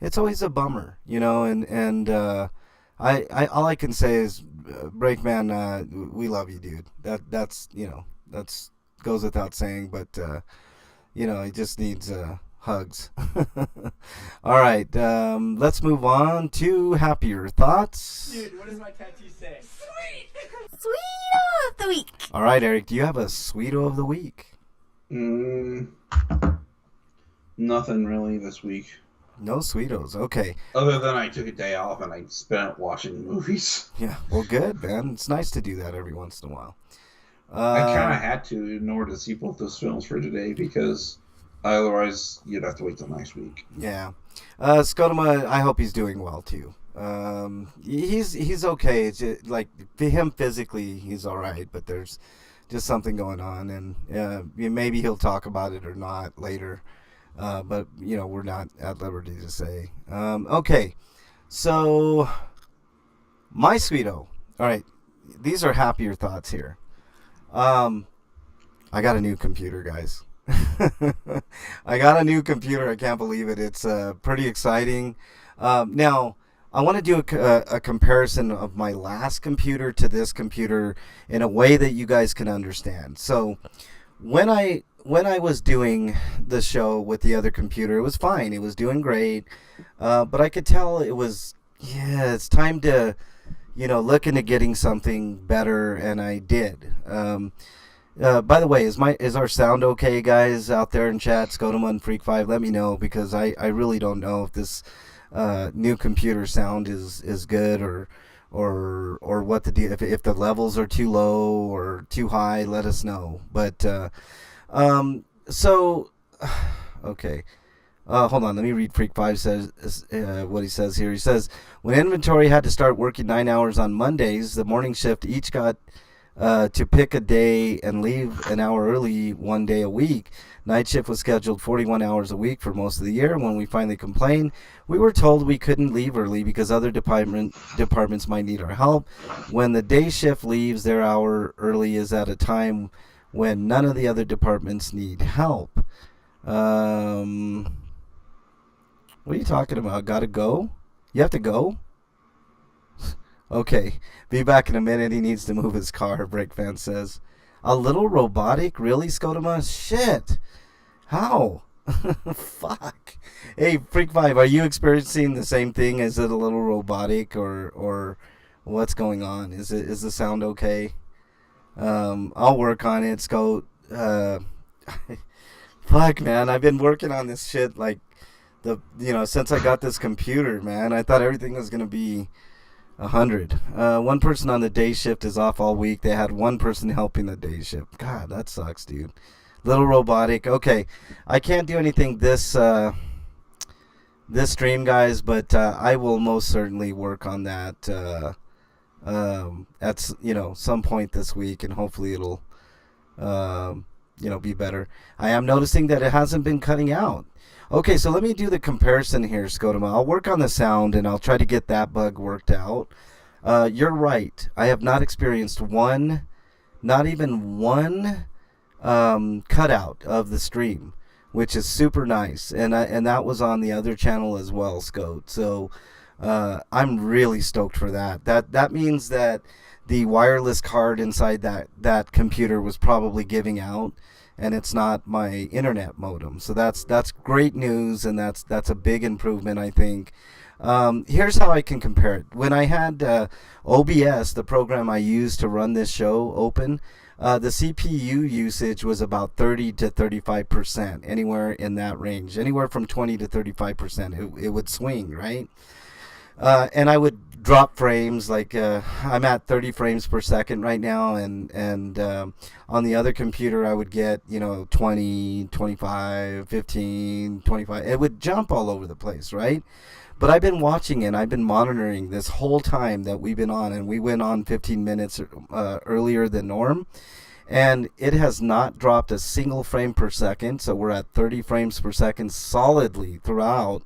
It's always a bummer, you know, and I all I can say is, Breakman, we love you, dude. That's goes without saying, but he just needs hugs. All right, let's move on to happier thoughts. Dude, what does my tattoo say? Sweet! Sweeto of the week. All right, Eric, do you have a Sweeto of the week? Nothing really this week. No Sweetos. Okay. Other than I took a day off and I spent it watching movies. Yeah. Well, good, man. It's nice to do that every once in a while. I kind of Uh, had to in order to see both those films for today because otherwise you'd have to wait till next week. yeah. Scotoma, I hope he's doing well too. He's okay. It's just, like for him physically, he's all right, but there's just something going on, and maybe he'll talk about it or not later. But we're not at liberty to say. Okay, so my sweeto. All right, these are happier thoughts here. I got a new computer, guys. I got a new computer. I can't believe it. It's pretty exciting. Now, I want to do a comparison of my last computer to this computer in a way that you guys can understand. So, when I was doing the show with the other computer, it was fine. It was doing great, but I could tell it was it's time to look into getting something better, and I did. By the way, is our sound okay, guys out there in chat? Scotoma and Freak 5, let me know, because I really don't know if this new computer sound is good or what the deal. If the levels are too low or too high, let us know. But so okay. Hold on, let me read Freak 5 says what he says here. He says, when inventory had to start working 9 hours on Mondays, the morning shift each got to pick a day and leave an hour early one day a week. Night shift was scheduled 41 hours a week for most of the year. When we finally complained, we were told we couldn't leave early because other departments might need our help. When the day shift leaves their hour early is at a time when none of the other departments need help. What are you talking about? Gotta go? You have to go? Okay. Be back in a minute. He needs to move his car, Breakfan says. A little robotic? Really, Scotoma? Shit. How? Fuck. Hey, Freak 5, are you experiencing the same thing? Is it a little robotic or what's going on? Is the sound okay? I'll work on it, Scot. Fuck, man. I've been working on this shit like since I got this computer, man. I thought everything was gonna be 100. One person on the day shift is off all week. They had one person helping the day shift. God, that sucks, dude. Little robotic. Okay, I can't do anything this stream, guys, but I will most certainly work on that at some point this week, and hopefully it'll be better. I am noticing that it hasn't been cutting out. Okay, so let me do the comparison here, Scotoma. I'll work on the sound, and I'll try to get that bug worked out. You're right. I have not experienced not even one cutout of the stream, which is super nice. And that was on the other channel as well, Scot. So I'm really stoked for that. That means that the wireless card inside that computer was probably giving out, and it's not my internet modem. So that's great news, and that's a big improvement, I think. Here's how I can compare it. When I had OBS, the program I used to run this show, open, the CPU usage was about 30 to 35%, anywhere in that range, anywhere from 20 to 35%. It would swing, right? And I would drop frames, like I'm at 30 frames per second right now, and on the other computer I would get 20, 25, 15, 25. It would jump all over the place, right? But I've been watching and I've been monitoring this whole time that we've been on, and we went on 15 minutes earlier than norm, and it has not dropped a single frame per second. So we're at 30 frames per second solidly throughout.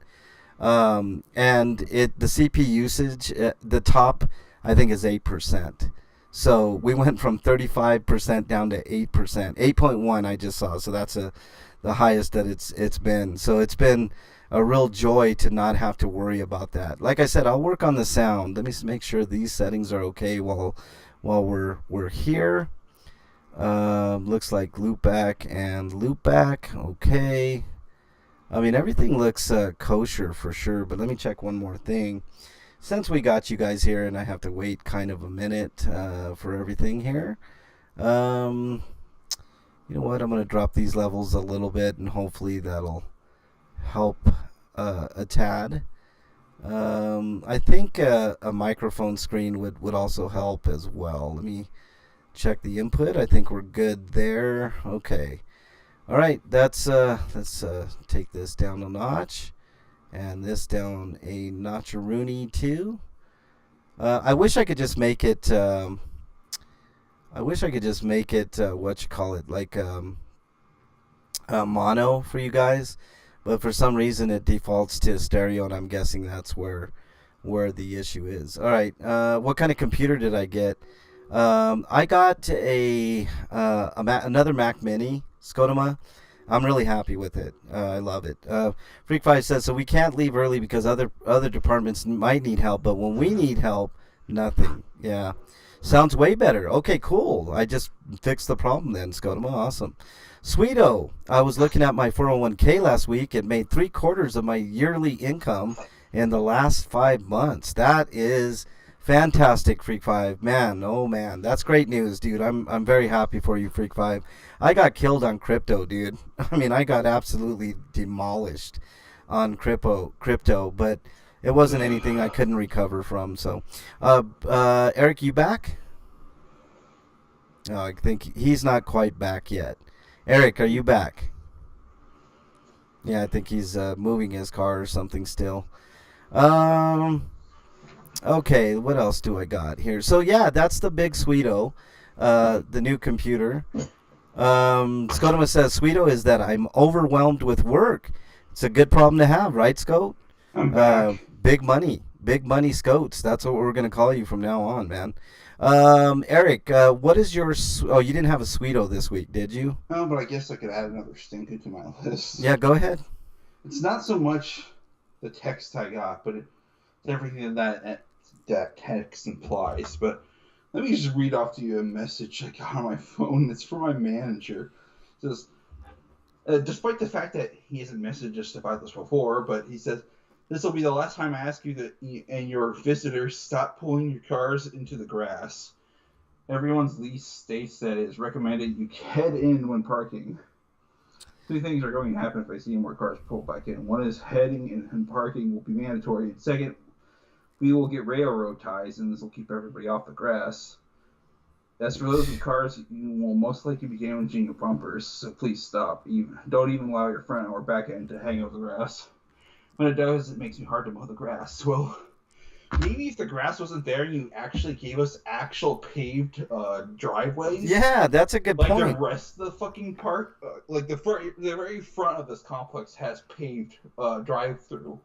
And the CPU usage, the top, I think, is 8%. So we went from 35% down to 8%. 8.1 I just saw, so that's the highest that it's been. So it's been a real joy to not have to worry about that. Like I said, I'll work on the sound. Let me make sure these settings are okay while we're here. Looks like loopback and loopback. Okay. I mean, everything looks kosher for sure, but let me check one more thing. Since we got you guys here and I have to wait kind of a minute for everything here, you know what? I'm going to drop these levels a little bit, and hopefully that'll help a tad. I think a microphone screen would also help as well. Let me check the input. I think we're good there. Okay. All right. Let's take this down a notch, and this down a notcheroonie too. I wish I could just make it. What you call it, like mono for you guys, but for some reason it defaults to stereo, and I'm guessing that's where the issue is. All right, what kind of computer did I get? I got another Mac Mini Scotoma. I'm really happy with it. I love it. Freak5 says, so we can't leave early because other departments might need help, but when we need help, nothing. Yeah. Sounds way better. Okay, cool. I just fixed the problem then, Scotoma. Awesome. Sweeto, I was looking at my 401k last week. It made 3/4 of my yearly income in the last 5 months. That is fantastic, Freak5. Man, oh man, that's great news, dude. I'm very happy for you, Freak5. I got killed on crypto, dude. I mean, I got absolutely demolished on crypto, but it wasn't anything I couldn't recover from. So, Eric, you back? I think he's not quite back yet. Eric, are you back? Yeah, I think he's moving his car or something still. Okay, what else do I got here? So yeah, that's the big Sweeto, the new computer. Scotoma says, Sweeto, is that I'm overwhelmed with work. It's a good problem to have, right, Scot? I'm back. Big money, Scots. That's what we're gonna call you from now on, man. Eric, what is your? Oh, you didn't have a Sweeto this week, did you? No, but I guess I could add another stinker to my list. Yeah, go ahead. It's not so much the text I got, but it's everything that text implies. But let me just read off to you a message I got on my phone. It's from my manager. It says, despite the fact that he hasn't messaged us about this before, but he says, this will be the last time I ask you that and your visitors stop pulling your cars into the grass. Everyone's lease states that it is recommended you head in when parking. Two things are going to happen if I see more cars pulled back in. One is heading and parking will be mandatory. And second, we will get railroad ties, and this will keep everybody off the grass. As for those with cars, you will most likely be damaging your bumpers, so please stop. Don't even allow your front or back end to hang over the grass. When it does, it makes me hard to mow the grass. Well, maybe if the grass wasn't there and you actually gave us actual paved driveways. Yeah, that's a good point. Like the rest of the fucking park, like the very front of this complex has paved drive-through.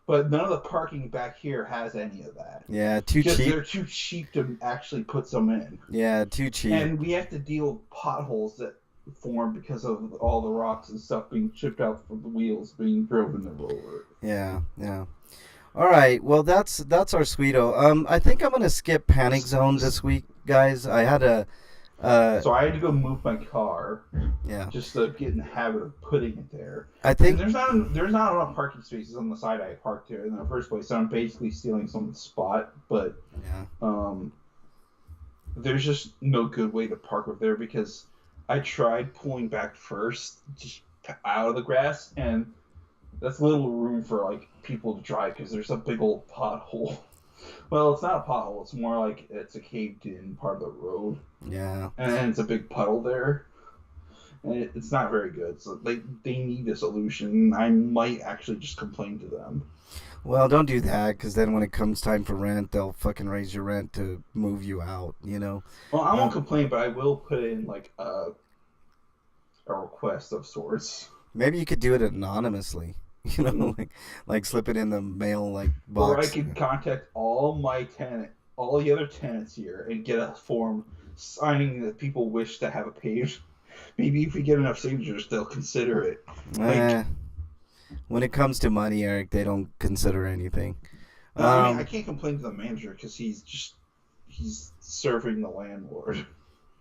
But none of the parking back here has any of that. Yeah, too cheap. They're too cheap to actually put some in. Yeah, too cheap. And we have to deal with potholes that form because of all the rocks and stuff being chipped out from the wheels being driven over. Yeah. All right, well that's our Sweeto. I think I'm gonna skip Panic Zone this week, guys. I had a. So I had to go move my car. Yeah. Just to get in the habit of putting it there. I think there's not enough parking spaces on the side I parked here in the first place, so I'm basically stealing someone's spot. But there's just no good way to park up there because I tried pulling back first, just out of the grass, and that's little room for like people to drive because there's a big old pothole. Well, it's not a pothole. It's more like it's a caved-in part of the road. Yeah. And it's a big puddle there. And it's not very good. So they need a solution. I might actually just complain to them. Well, don't do that, because then when it comes time for rent, they'll fucking raise your rent to move you out, you know? Well, I won't complain, but I will put in, like, a request of sorts. Maybe you could do it anonymously. You know, like slip it in the mail box. Or I could contact all the other tenants here, and get a form signing that people wish to have a page. Maybe if we get enough signatures, they'll consider it. When it comes to money, Eric, they don't consider anything. I mean, I can't complain to the manager because he's serving the landlord.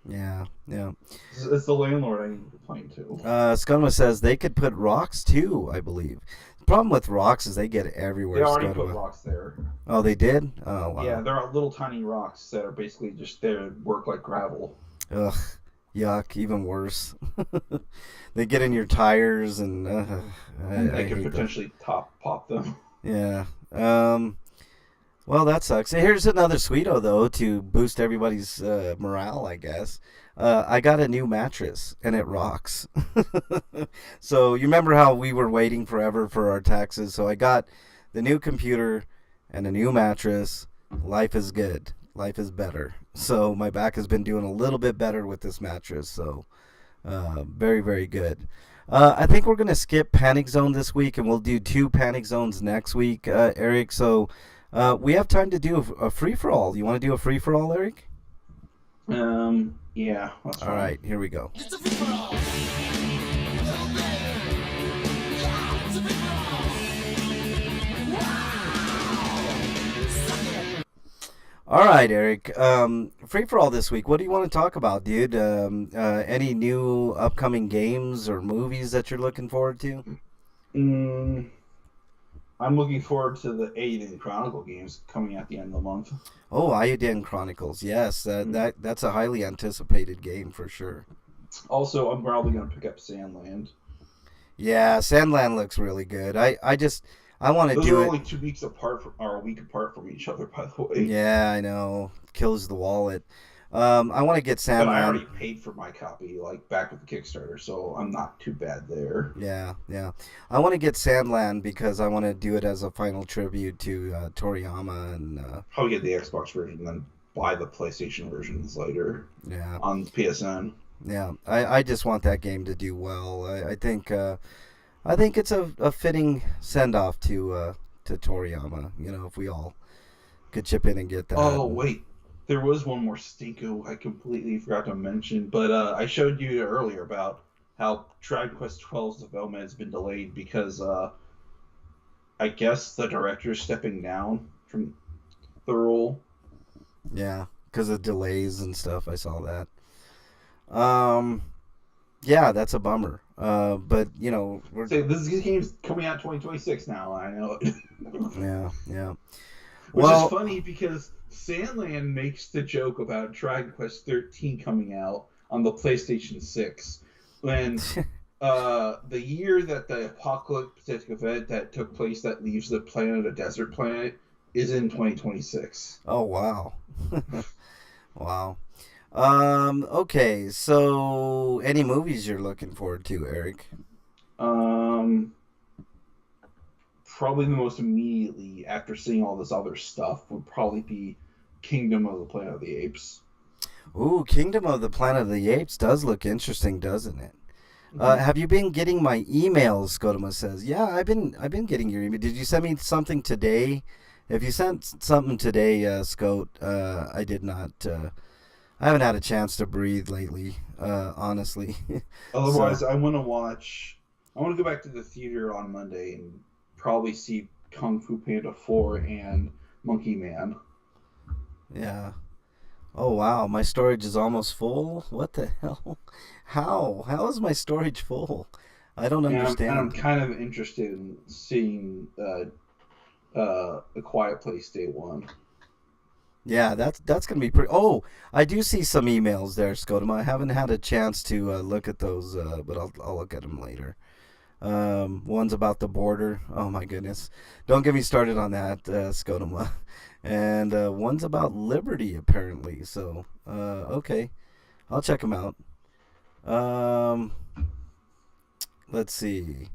Yeah. It's the landlord I need to complain to. Scunma says they could put rocks too, I believe. The problem with rocks is they get everywhere. They already put rocks there. Oh, they did? Oh, wow. Yeah, there are little tiny rocks that are basically just there to work like gravel. Ugh. Yuck, even worse. They get in your tires, and And I I could hate those. potentially top pop them. Yeah. Well, that sucks. Here's another sweeto though to boost everybody's morale, I guess. I got a new mattress and it rocks. So you remember how we were waiting forever for our taxes? So I got the new computer and a new mattress. Life is good. Life is better. So my back has been doing a little bit better with this mattress. So very, very good. I think we're gonna skip Panic Zone this week, and we'll do two Panic Zones next week, Eric. So we have time to do a free for all. You want to do a free for all, Eric? Yeah, that's All fine. right, here we go. All right, Eric. Free for all this week. What do you want to talk about, dude? Any new upcoming games or movies that you're looking forward to? Mm, I'm looking forward to the Aiden Chronicle games coming at the end of the month. Oh, Iodine Chronicles. Yes, that's a highly anticipated game for sure. Also, I'm probably going to pick up Sandland. Yeah, Sandland looks really good. I want to Those do are it. only 2 weeks apart, or a week apart from each other, by the way. Yeah, I know. Kills the wallet. I want to get But I Sandland. already paid for my copy, like back with the Kickstarter, so I'm not too bad there. Yeah, yeah. I want to get Sandland because I want to do it as a final tribute to Toriyama and Probably get the Xbox version, then buy the PlayStation versions later yeah, on PSN. yeah. I just want that game to do well. I think it's a fitting send off to Toriyama. You know, if we all could chip in and get that. Oh wait, there was one more stinko I completely forgot to mention, but I showed you earlier about how Dragon Quest XII's development has been delayed because I guess the director's stepping down from the role. Yeah, because of delays and stuff. I saw that. Um, yeah, that's a bummer. But you know, So this game's coming out 2026 now. I know it. yeah, yeah. Which Well, is funny because Sandland makes the joke about Dragon Quest 13 coming out on the PlayStation 6 when the year that the apocalyptic event that took place that leaves the planet a desert planet is in 2026. oh wow, wow. Okay, so any movies you're looking forward to, Eric? Um, Probably the most immediately after seeing all this other stuff would probably be Kingdom of the Planet of the Apes. Ooh, Kingdom of the Planet of the Apes does look interesting, doesn't it? Have you been getting my emails? Scotoma says, yeah, I've been getting your email. Did you send me something today? If you sent something today, Scot, I did not. I haven't had a chance to breathe lately, honestly. Otherwise, So, I want to watch. I want to go back to the theater on Monday and probably see Kung Fu Panda 4 and Monkey Man. yeah. Oh wow, my storage is almost full. What the hell? How? How is my storage full? I don't And I'm understand. kind of interested in seeing A Quiet Place Day 1. Yeah, that's gonna be pretty. Oh, I do see some emails there, Scotama. I haven't had a chance to look at those, but I'll look at them later. One's about the border. Oh my goodness, don't get me started on that, Scotama. And one's about liberty, apparently. So, okay, I'll check them out. Um, let's see.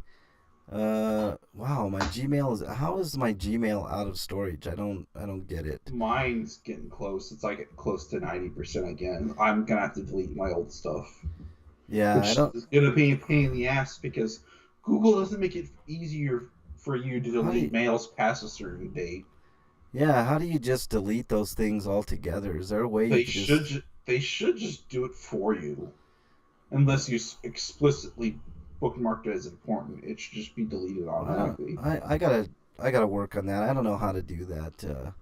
Wow, my Gmail is. How is my Gmail out of storage? I don't get it. Mine's getting close. It's like close to 90% again. I'm going to have to delete my old stuff, Yeah, I which don't. is going to be a pain in the ass because Google doesn't make it easier for you to How do delete you, mails past a certain date. yeah, how do you just delete those things altogether? Is there a way you They could just? they should just do it for you, unless you explicitly bookmarked it as important. It should just be deleted Uh, automatically. I gotta work on that. I don't know how to do that.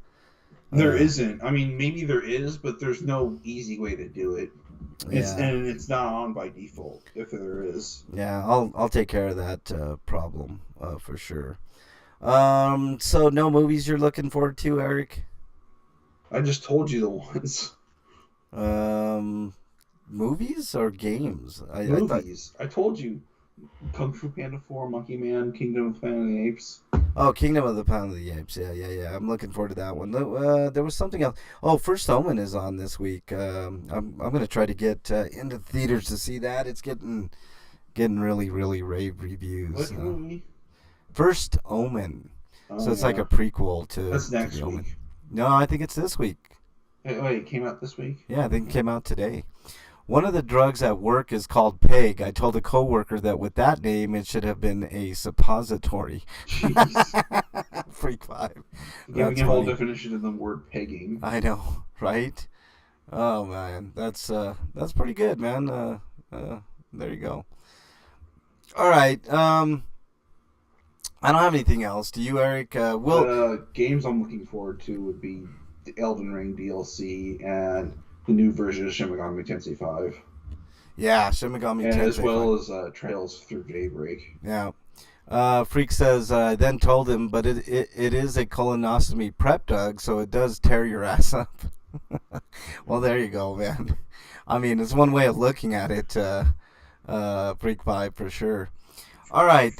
There Uh, isn't. I mean, maybe there is, but there's no easy way to do it. yeah, It's not on by default if there is. yeah. I'll take care of that problem for sure. So no movies you're looking forward to, Eric? I just told you the ones. Um, movies or games? I thought. Movies. I told you. Kung Fu Panda 4, Monkey Man, Kingdom of the Planet of the Apes. Oh, Kingdom of the Planet of the Apes. Yeah. I'm looking forward to that one. There was something else. Oh, First Omen is on this week. I'm gonna try to get into theaters to see that. It's getting really rave reviews. What movie? First Omen. Oh, So it's like a prequel to. That's next to the Omen. week. No, I think it's this week. Wait, it came out this week? Yeah, I think it came out today. One of the drugs at work is called Peg. I told a coworker that with that name, it should have been a suppository. Jeez. Freak five. Giving That's a whole funny. definition of the word pegging. I know, right? Oh man, that's pretty good, man. There you go. All right. I don't have anything else. Do you, Eric? Games I'm looking forward to would be the Elden Ring DLC and the new version of Shin Megami Tensei 5. Yeah, Shin Megami And Tensei. as well as Trails Through Daybreak. Yeah. Freak says, I then told him, but it is a colonoscopy prep drug, so it does tear your ass up. Well, there you go, man. I mean, it's one way of looking at it, Freak 5 for sure. All right.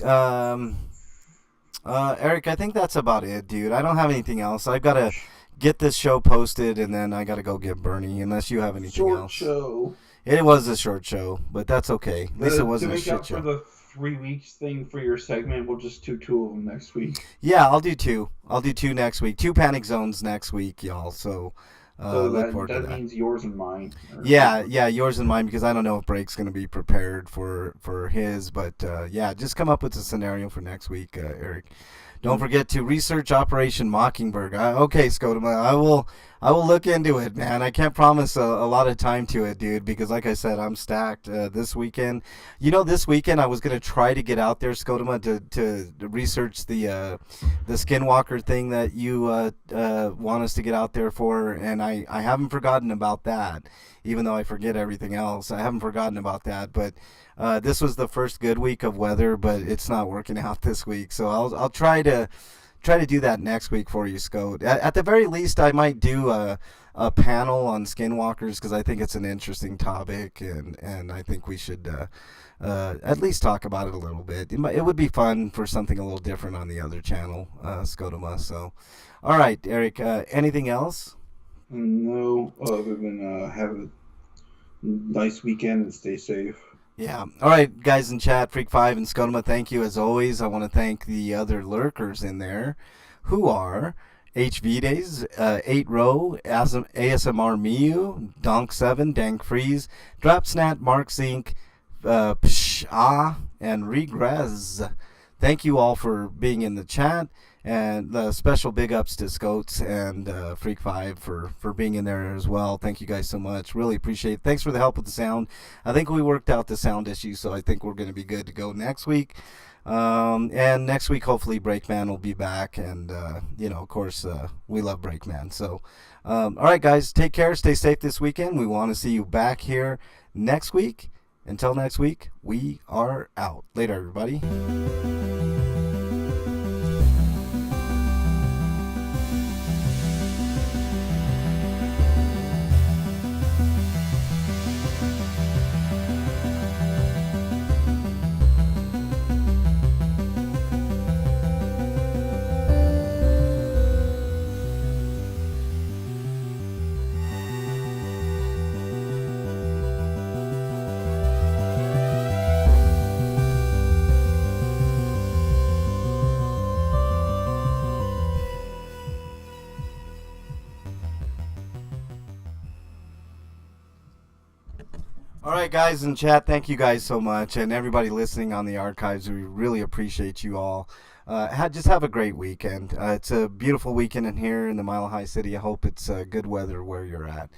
Eric, I think that's about it, dude. I don't have anything else. I've got to get this show posted, and then I got to go get Bernie, unless you have anything Short else. show. It was a short show, but that's okay. At least it wasn't a to make shit up show. for the 3 weeks thing for your segment, we'll just do 2 of them next week. Yeah, I'll do 2. I'll do 2 next week. 2 panic zones next week, y'all. So, So look forward to that that. means yours and mine. Yeah, yours and mine, because I don't know if Brake's going to be prepared for his, but yeah, just come up with a scenario for next week, Eric. Don't forget to research Operation Mockingbird. Okay, Scotoma, I will look into it, man. I can't promise a lot of time to it, dude, because like I said, I'm stacked this weekend. You know, this weekend I was gonna try to get out there, Scotoma, to research the Skinwalker thing that you want us to get out there for, and I haven't forgotten about that. Even though I forget everything else, I haven't forgotten about that. But this was the first good week of weather, but it's not working out this week. So I'll try to do that next week for you, Scott. At the very least, I might do a panel on skinwalkers, because I think it's an interesting topic, and I think we should at least talk about it a little bit. It would be fun for something a little different on the other channel, Scotoma. So, all right, Eric. Anything else? No, other than have a nice weekend and stay safe. Yeah. All right, guys in chat, Freak 5 and Scotoma, thank you as always. I want to thank the other lurkers in there, who are HV Days, 8 Row, ASMR Miu, Donk7, Dank Freeze, Dropsnat, Mark Zink, and Regrez. Thank you all for being in the chat. And special big ups to Scoats and Freak 5 for being in there as well. Thank you guys so much. Really appreciate it. Thanks for the help with the sound. I think we worked out the sound issue, so I think we're going to be good to go next week. And next week, hopefully, Breakman will be back. And, of course, we love Breakman. So, all right, guys, take care. Stay safe this weekend. We want to see you back here next week. Until next week, we are out. Later, everybody. All right, guys in chat, thank you guys so much, and everybody listening on the archives, we really appreciate you all. Just have a great weekend. It's a beautiful weekend in here in the Mile High City. I hope it's good weather where you're at.